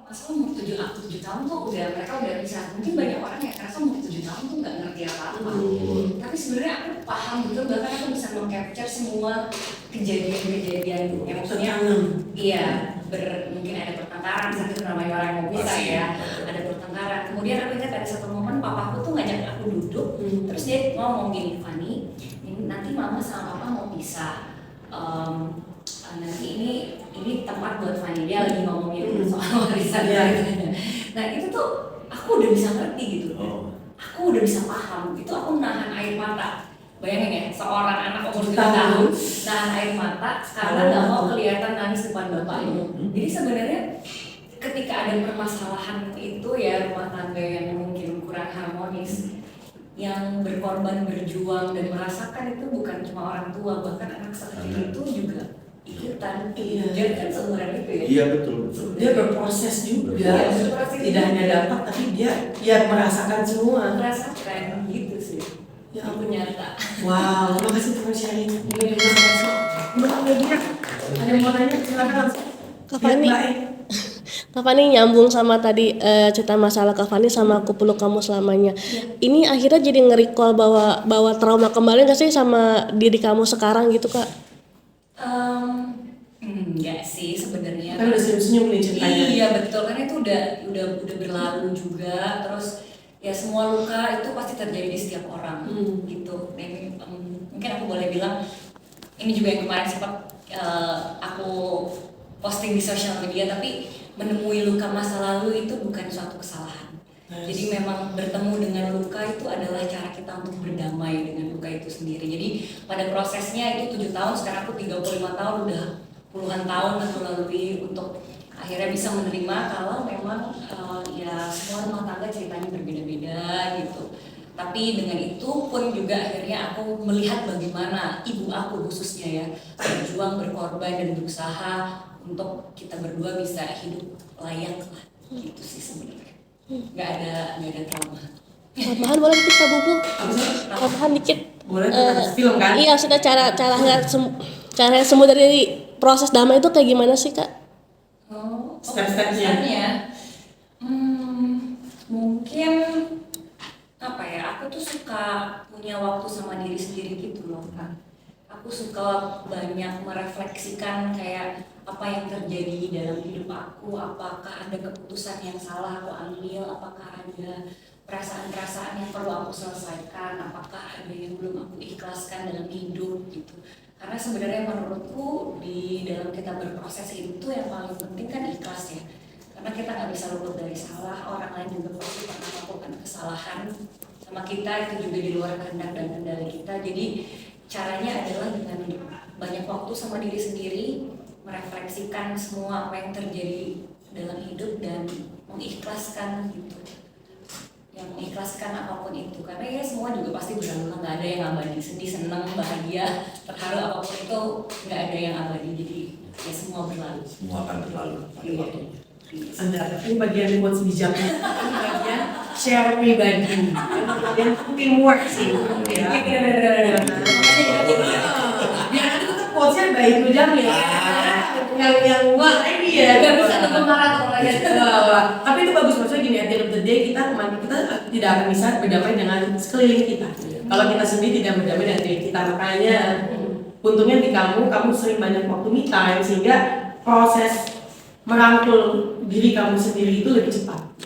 masa umur 7 tahun tuh mereka udah bisa. Mungkin banyak orang yang ngerasa umur 7 tahun tuh nggak ngerti apa-apa. Tapi sebenarnya aku paham betul, bahkan aku bisa meng-capture semua kejadian-kejadian yang maksudnya iya, mungkin ada pertengkaran, satu namanya orang yang mau bisa ya, ada pertengkaran. Kemudian aku ingat ada satu momen papaku tuh ngajak aku duduk, terus dia ngomong gini, Fanny, nanti mama sama papa mau pisah. Nanti ini tempat buat Fanny, dia lagi ngomongin soal warisan. Nah itu tuh aku udah bisa ngerti gitu, aku udah bisa paham. Itu aku nahan air mata. Bayangin ya, seorang anak umur 7 tahun nahan air mata karena nggak mau kelihatan nangis depan bapaknya. Jadi sebenarnya ketika ada permasalahan itu ya, rumah tangga yang mungkin kurang harmonis, yang berkorban berjuang dan merasakan itu bukan cuma orang tua, bahkan anak sekecil itu juga ikutan. Dia kan seumuran itu ya. Iya betul. Dia berproses juga. Tidak hanya dapat, tapi dia merasakan semua. Merasakan gitu sih. Ya aku nyata. Wow, terima kasih teman sharing. Ada yang mau tanya? Silakan langsung. Kak Fanny nyambung sama tadi cerita masalah Kak Fanny sama Aku Peluk Kamu Selamanya. Ini akhirnya jadi nge-recall bawa trauma kembali nggak sih sama diri kamu sekarang gitu Kak? Enggak sih sebenarnya. Kan udah senyum-senyum nih ceritanya. Iya betul, kan itu udah berlalu juga. Terus ya semua luka itu pasti terjadi di setiap orang gitu. Dan mungkin aku boleh bilang ini juga yang kemarin sempat aku posting di sosial media, tapi menemui luka masa lalu itu bukan suatu kesalahan. Jadi memang bertemu dengan luka itu adalah cara kita untuk berdamai dengan luka itu sendiri. Jadi pada prosesnya itu 7 tahun, sekarang aku 35 tahun, udah puluhan tahun aku lalui untuk akhirnya bisa menerima kalau memang ya semua rumah tangga ceritanya berbeda-beda gitu. Tapi dengan itu pun juga akhirnya aku melihat bagaimana ibu aku khususnya ya berjuang, berkorban dan berusaha untuk kita berdua bisa hidup layak lah, gitu sih sebenarnya. Nggak ada trauma. Tambahan boleh dikit Kak Bubu? Tambahan dikit. Boleh film kan? Iya, sudah cara semua dari proses damai itu kayak gimana sih Kak? Step-stepnya. Mungkin apa ya? Aku tuh suka punya waktu sama diri sendiri gitu loh Kak. Aku suka banyak merefleksikan kayak apa yang terjadi dalam hidup aku, apakah ada keputusan yang salah aku ambil, apakah ada perasaan-perasaan yang perlu aku selesaikan, apakah ada yang belum aku ikhlaskan dalam hidup gitu. Karena sebenarnya menurutku di dalam kita berproses hidup tuh yang paling penting kan ikhlas ya. Karena kita nggak bisa luput dari salah, orang lain juga pasti pernah melakukan kesalahan sama kita, itu juga di luar kehendak dan kendali kita. Jadi caranya adalah dengan banyak waktu sama diri sendiri, merefleksikan semua apa yang terjadi dalam hidup dan mengikhlaskan gitu. Yang mengikhlaskan apapun itu, karena ya semua juga pasti berlalu, nggak ada yang abadi, sedih, senang, bahagia, terharu, apapun itu nggak ada yang abadi. Jadi ya semua berlalu. Semua akan berlalu pada waktunya. Ini bagian buat bijaknya, ini bagian share pribadi, bagian teamwork sih. Ya. Biar nanti tuh quotes-nya baik bilang ya. Yang wah ini ya. Gak bisa tetap marah atau lagi. Tapi itu bagus, maksudnya gini, at the end of the day kita tidak akan bisa berdamai dengan sekeliling kita. Kalau kita sendiri tidak berdamai dengan diri kita, makanya untungnya di kamu sering banyak waktu me time sehingga proses merangkul diri kamu sendiri itu lebih cepat.